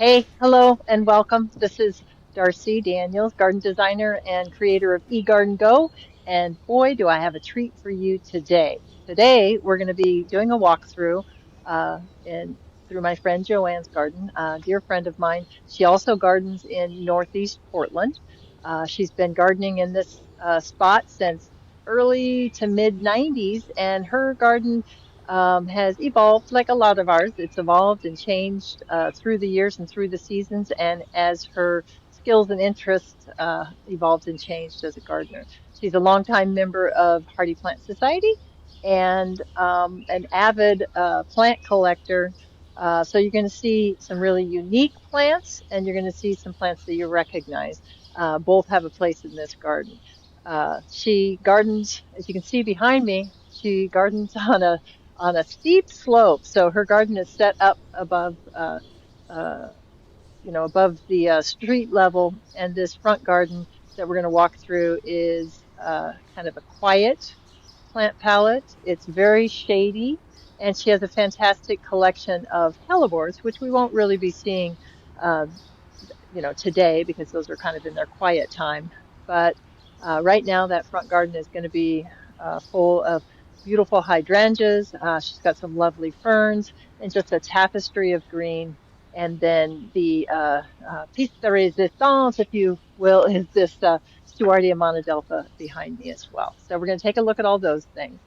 Hey, hello, and welcome. This is Darcy Daniels, garden designer and creator of eGardenGo. And boy, do I have a treat for you today. Today, we're going to be doing a walkthrough through my friend Joanne's garden, a dear friend of mine. She also gardens in Northeast Portland. She's been gardening in this spot since early to mid 90s, and her garden has evolved like a lot of ours. It's evolved and changed through the years and through the seasons, and as her skills and interests evolved and changed as a gardener. She's a longtime member of Hardy Plant Society and an avid plant collector. So you're going to see some really unique plants, and you're going to see some plants that you recognize. Both have a place in this garden. She gardens, as you can see behind me, she gardens on a steep slope. So her garden is set up above, uh, above the street level. And this front garden that we're going to walk through is kind of a quiet plant palette. It's very shady, and she has a fantastic collection of hellebores, which we won't really be seeing, uh, today because those are kind of in their quiet time. But right now, that front garden is going to be full of beautiful hydrangeas. She's got some lovely ferns and just a tapestry of green. And then the piece de resistance, if you will, is this Stewartia monadelpha behind me as well. So we're going to take a look at all those things.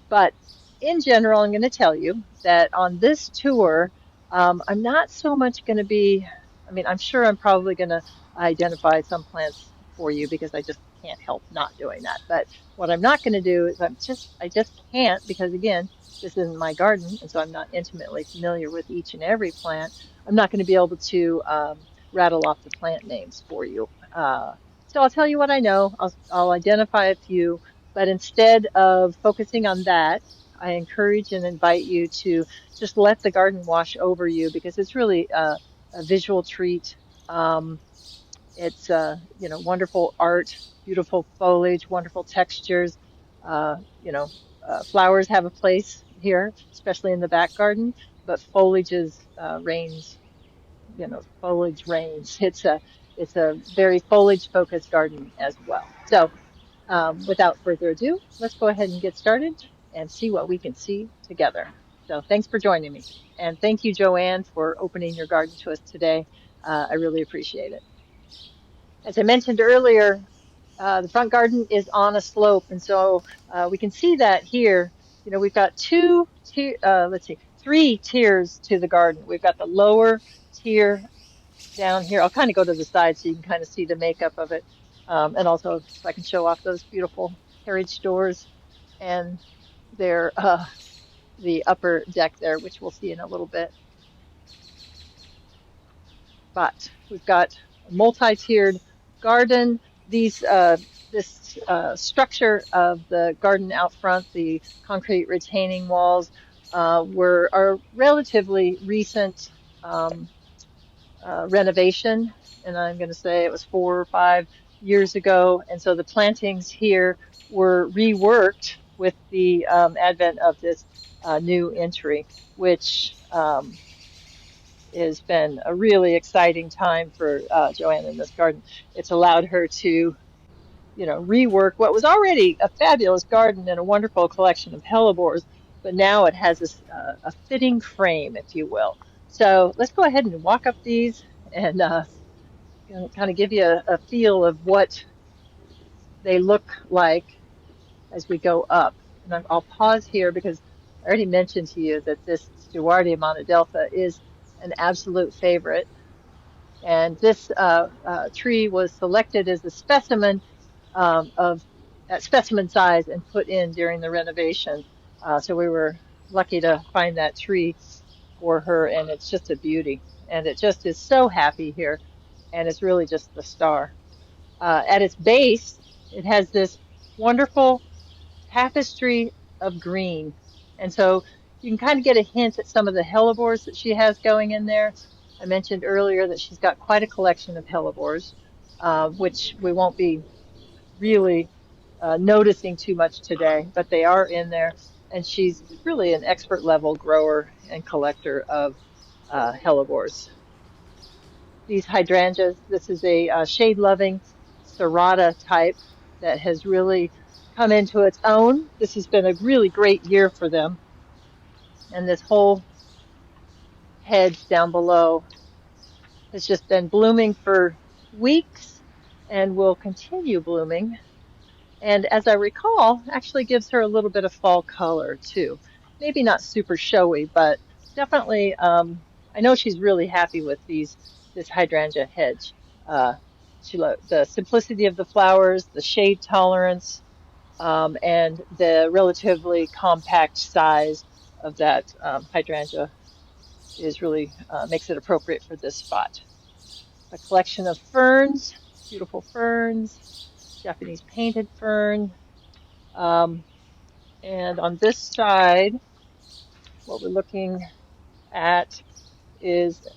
But in general, I'm going to tell you that on this tour, I'm not so much going to be, I mean, I'm sure I'm probably going to identify some plants for you because I just can't help not doing that. But what I'm not going to do is I just can't because again, this isn't my garden, and so I'm not intimately familiar with each and every plant. I'm not going to be able to rattle off the plant names for you. So I'll tell you what I know. I'll identify a few, but instead of focusing on that, I encourage and invite you to just let the garden wash over you because it's really a visual treat. Um, it's wonderful art, beautiful foliage, wonderful textures. Uh, you know, Flowers have a place here, especially in the back garden, but foliage reigns. It's a very foliage focused garden as well. So without further ado, let's go ahead and get started and see what we can see together. So thanks for joining me. And thank you, Joanne, for opening your garden to us today. I really appreciate it. As I mentioned earlier, the front garden is on a slope, and so we can see that here. We've got three tiers to the garden. We've got the lower tier down here. I'll kind of go to the side so you can kind of see the makeup of it. And also, if I can show off those beautiful carriage doors and the upper deck there, which we'll see in a little bit. But we've got a multi-tiered garden. This structure of the garden out front, the concrete retaining walls, are relatively recent um, renovation, and I'm going to say it was 4 or 5 years ago. And so the plantings here were reworked with the advent of this new entry, which has been a really exciting time for Joanne in this garden. It's allowed her to, rework what was already a fabulous garden and a wonderful collection of hellebores, but now it has a fitting frame, if you will. So let's go ahead and walk up these and kind of give you a feel of what they look like as we go up. And I'll pause here because I already mentioned to you that this Stewartia monadelpha is an absolute favorite. And this tree was selected as a specimen of that specimen size and put in during the renovation. So we were lucky to find that tree for her, and it's just a beauty. And it just is so happy here, and it's really just the star. At its base, it has this wonderful tapestry of green. And so you can kind of get a hint at some of the hellebores that she has going in there. I mentioned earlier that she's got quite a collection of hellebores, which we won't be really noticing too much today, but they are in there. And she's really an expert level grower and collector of hellebores. these hydrangeas. This is a shade-loving serrata type that has really come into its own. This has been a really great year for them. And this whole hedge down below has just been blooming for weeks and will continue blooming. And as I recall, actually gives her a little bit of fall color too. Maybe not super showy, but definitely, I know she's really happy with this hydrangea hedge. Uh, the simplicity of the flowers, the shade tolerance, and the relatively compact size of that hydrangea is really makes it appropriate for this spot. A collection of ferns, beautiful ferns, Japanese painted fern. Um, and on this side, what we're looking at is,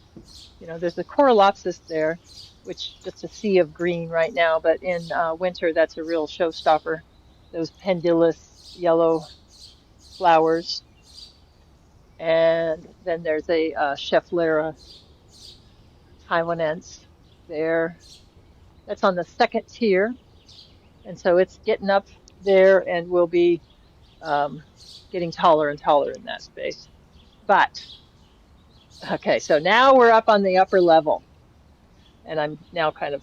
there's the Corylopsis there, which just a sea of green right now, but in winter, that's a real showstopper. Those pendulous yellow flowers. And then there's a Schefflera taiwanense there. That's on the second tier. And so it's getting up there and will be getting taller and taller in that space. But, okay, so now we're up on the upper level. And I'm now kind of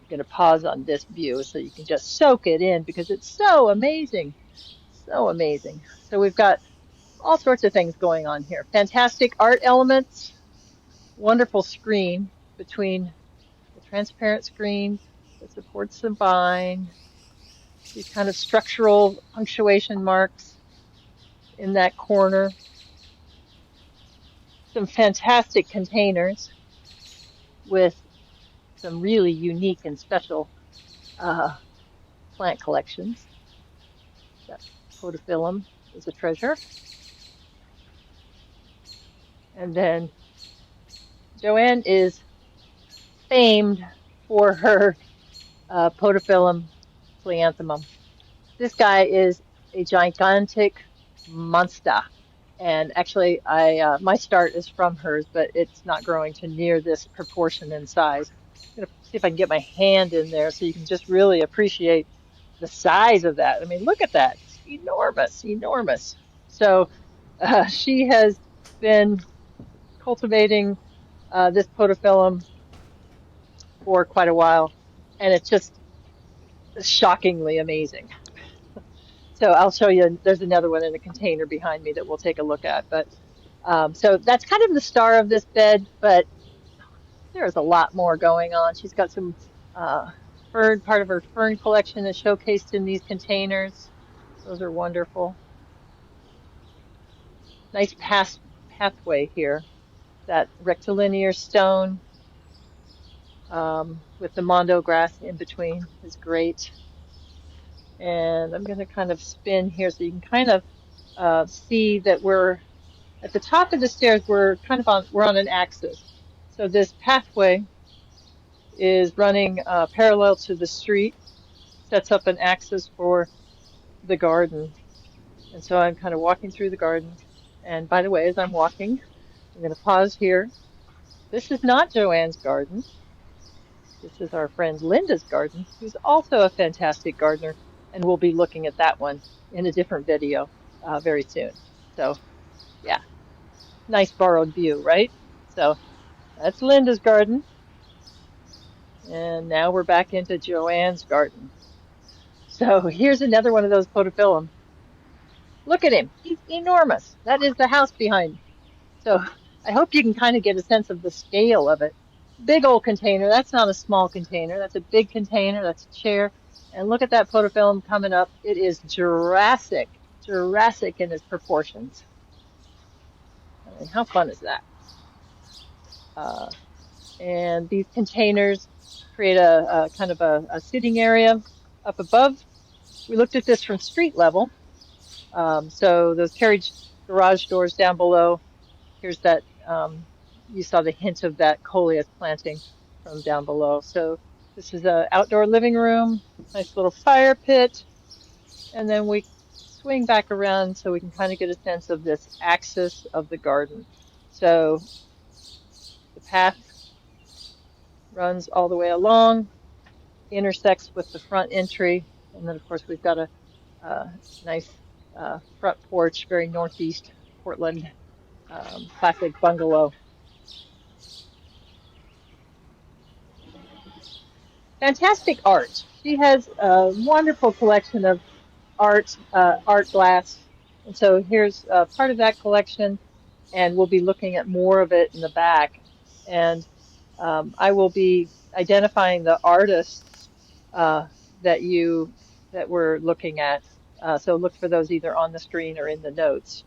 going to pause on this view so you can just soak it in because it's so amazing. So amazing. So we've got all sorts of things going on here. Fantastic art elements, wonderful screen between the transparent screen that supports the vine, these kind of structural punctuation marks in that corner, some fantastic containers with some really unique and special plant collections. That Podophyllum is a treasure. And then Joanne is famed for her Podophyllum pleianthum. This guy is a gigantic monster. And actually, my start is from hers, but it's not growing to near this proportion in size. I'm going to see if I can get my hand in there so you can just really appreciate the size of that. I mean, look at that. It's enormous, enormous. So she has been cultivating this podophyllum for quite a while, and it's just shockingly amazing. So I'll show you, there's another one in a container behind me that we'll take a look at. But so that's kind of the star of this bed, but there's a lot more going on. She's got some part of her fern collection is showcased in these containers. Those are wonderful. Nice pathway here. That rectilinear stone with the mondo grass in between is great. And I'm going to kind of spin here so you can kind of see that we're at the top of the stairs. We're on an axis. So this pathway is running parallel to the street, sets up an axis for the garden. And so I'm kind of walking through the garden. And by the way, as I'm walking, I'm going to pause here. This is not Joanne's garden. This is our friend Linda's garden, who's also a fantastic gardener, and we'll be looking at that one in a different video very soon. So, yeah, nice borrowed view, right? So that's Linda's garden. And now we're back into Joanne's garden. So here's another one of those podophyllum. Look at him. He's enormous. That is the house behind. So I hope you can kind of get a sense of the scale of it. Big old container. That's not a small container. That's a big container. That's a chair. And look at that podophyllum coming up. It is Jurassic in its proportions. I mean, how fun is that? And these containers create a kind of a sitting area up above. We looked at this from street level. So those carriage garage doors down below. Here's that, you saw the hint of that coleus planting from down below. So this is an outdoor living room, nice little fire pit. And then we swing back around so we can kind of get a sense of this axis of the garden. So the path runs all the way along, intersects with the front entry, and then of course we've got a nice front porch, very northeast Portland classic bungalow. Fantastic art. She has a wonderful collection of art glass, and so here's part of that collection, and we'll be looking at more of it in the back. And I will be identifying the artists uh, that you that we're looking at. So look for those either on the screen or in the notes.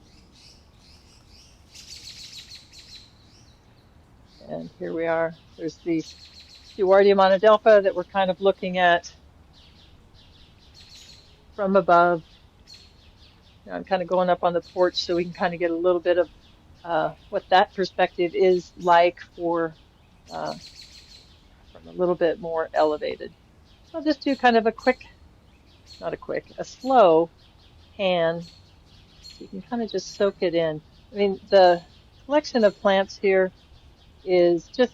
And here we are. There's these Stewartia monadelpha that we're kind of looking at from above. Now I'm kind of going up on the porch so we can kind of get a little bit of what that perspective is like for from a little bit more elevated. So I'll just do kind of a quick, not a quick, a slow pan so you can kind of just soak it in. I mean, the collection of plants here is just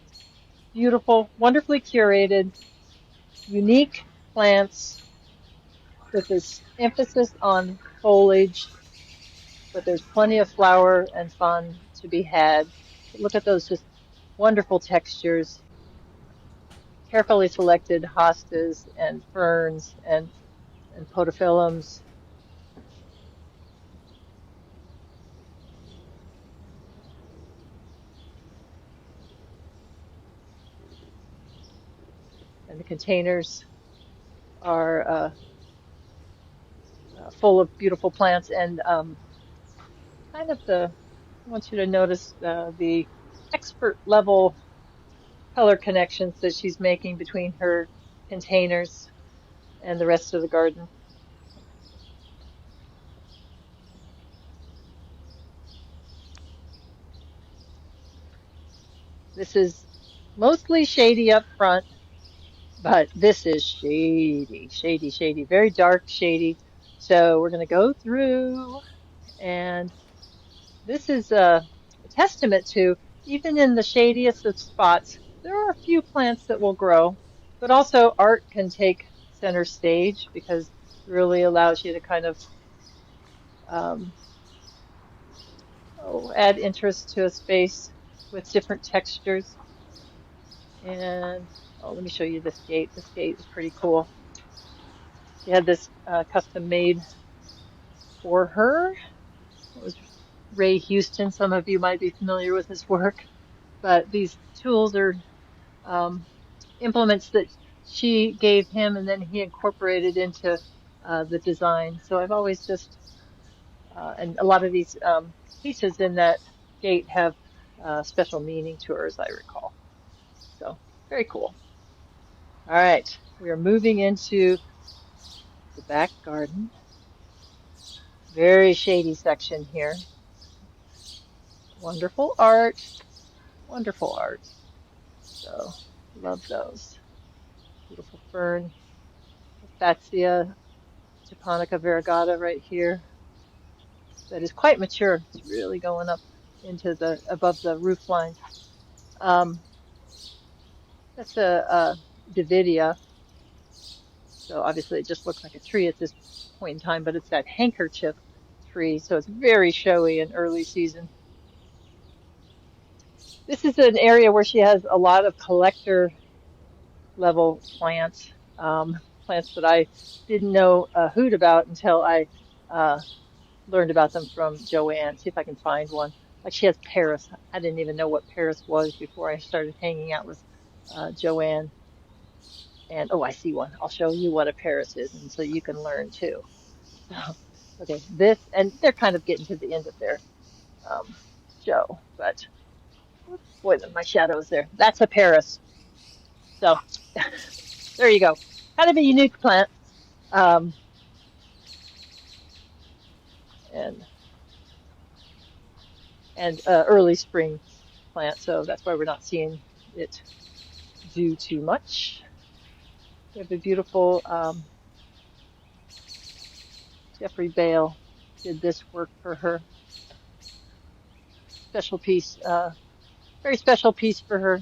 beautiful, wonderfully curated, unique plants with this emphasis on foliage, but there's plenty of flower and fun to be had. Look at those just wonderful textures, carefully selected hostas and ferns and podophyllums. And the containers are full of beautiful plants and kind of I want you to notice the expert level color connections that she's making between her containers and the rest of the garden. This is mostly shady up front, but this is shady, shady, shady, very dark shady. So we're going to go through, and this is a testament to even in the shadiest of spots, there are a few plants that will grow, but also art can take center stage because it really allows you to kind of um, add interest to a space with different textures. And let me show you this gate. This gate is pretty cool. She had this custom made for her. It was Ray Huston. Some of you might be familiar with his work, but these tools are um, implements that she gave him, and then he incorporated into the design. So I've always just, and a lot of these pieces in that gate have special meaning to her, as I recall. So very cool. All right, we are moving into the back garden. Very shady section here. Wonderful art, wonderful art. So love those. Beautiful fern, Fatsia japonica variegata right here. That is quite mature. It's really going up into the above the roof line. Um, that's a Davidia. So obviously it just looks like a tree at this point in time, but it's that handkerchief tree, so it's very showy in early season. This is an area where she has a lot of collector level plants, plants that I didn't know a hoot about until I uh, learned about them from Joanne. See if I can find one. Like she has Paris. I didn't even know what Paris was before I started hanging out with Joanne. And oh, I see one. I'll show you what a Paris is, and so you can learn too. So, okay, this, and they're kind of getting to the end of their show, but boy, my shadow is there. That's a Paris. So there you go. Kind of a unique plant. Um, and early spring plant, so that's why we're not seeing it do too much. We have a beautiful Jeffrey Bale did this work for her. Special piece, very special piece for her.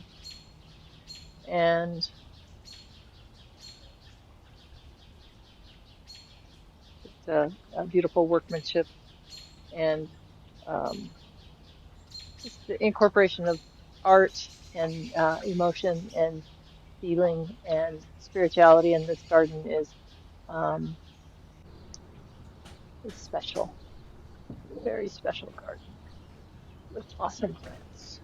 and just a beautiful workmanship and um, just the incorporation of art and emotion and healing and spirituality in this garden um, is special, very special garden with awesome plants.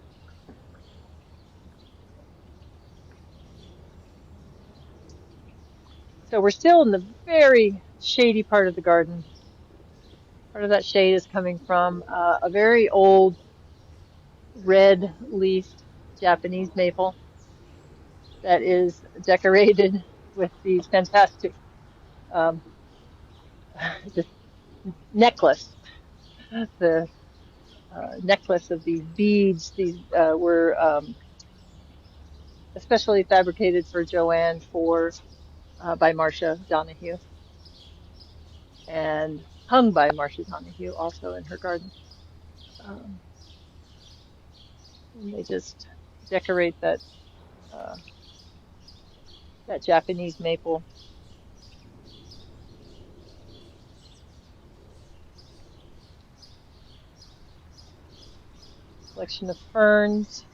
So we're still in the very shady part of the garden. Part of that shade is coming from a very old red-leafed Japanese maple that is decorated with these fantastic um, this necklace. The necklace of these beads. These were especially fabricated for Joanne by Marcia Donahue and hung by Marcia Donahue also in her garden. Um, and they just decorate uh, that Japanese maple. Collection of ferns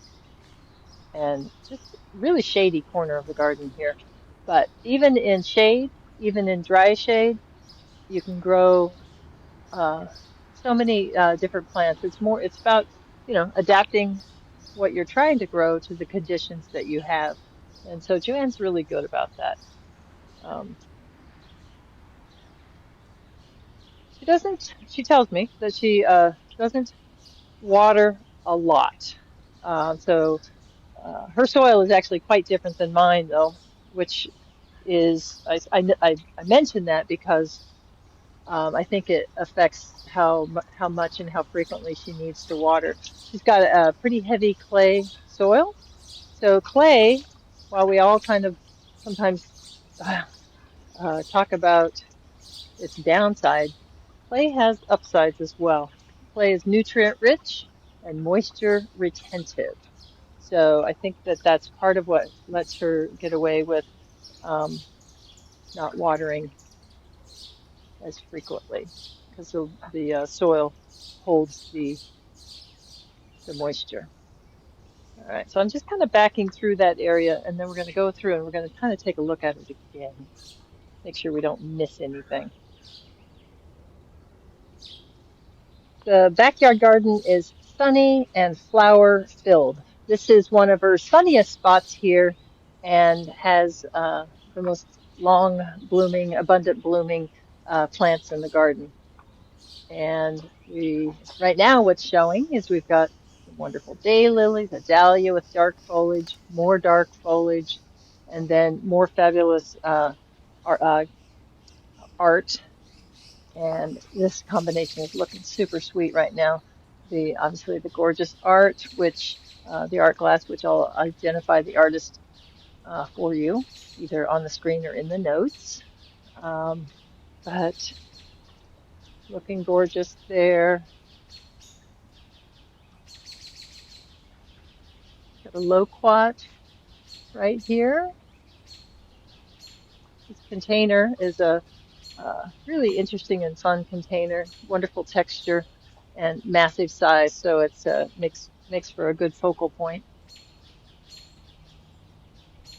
and just really shady corner of the garden here. But even in shade, even in dry shade, you can grow so many different plants. It's about, adapting what you're trying to grow to the conditions that you have. And so Joanne's really good about that. Um, she tells me that she doesn't water a lot. So her soil is actually quite different than mine, though, which is, I mention that because I think it affects how much and how frequently she needs to water. She's got a pretty heavy clay soil. So clay, while we all kind of sometimes talk about its downside, clay has upsides as well. Clay is nutrient rich and moisture retentive. So I think that that's part of what lets her get away with um, not watering as frequently because the soil holds the moisture. All right, so I'm just kind of backing through that area, and then we're going to go through and we're going to kind of take a look at it again, make sure we don't miss anything. The backyard garden is sunny and flower filled. This is one of her sunniest spots here and has the most long blooming, abundant blooming plants in the garden. And right now what's showing is we've got some wonderful daylilies, a dahlia with dark foliage, more dark foliage, and then more fabulous art. And this combination is looking super sweet right now. Obviously the gorgeous art, which the art glass, which I'll identify the artist for you, either on the screen or in the notes. But looking gorgeous there. Got a loquat right here. This container is a really interesting and fun container. Wonderful texture and massive size, so it's makes for a good focal point.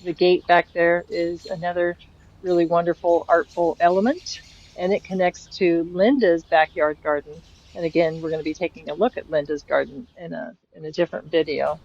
The gate back there is another really wonderful artful element, and it connects to Linda's backyard garden. And again, we're going to be taking a look at Linda's garden in a different video.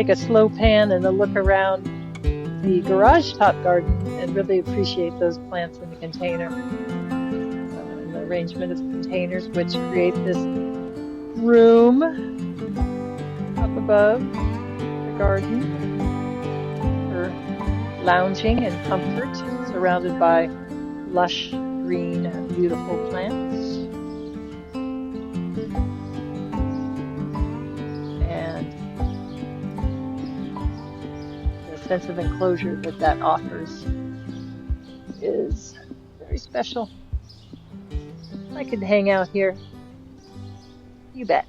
take a slow pan and a look around the garage top garden and really appreciate those plants in the container and the arrangement of containers, which create this room up above the garden for lounging and comfort, surrounded by lush, green, beautiful plants. And the sense of enclosure that that offers is very special. I could hang out here. You bet.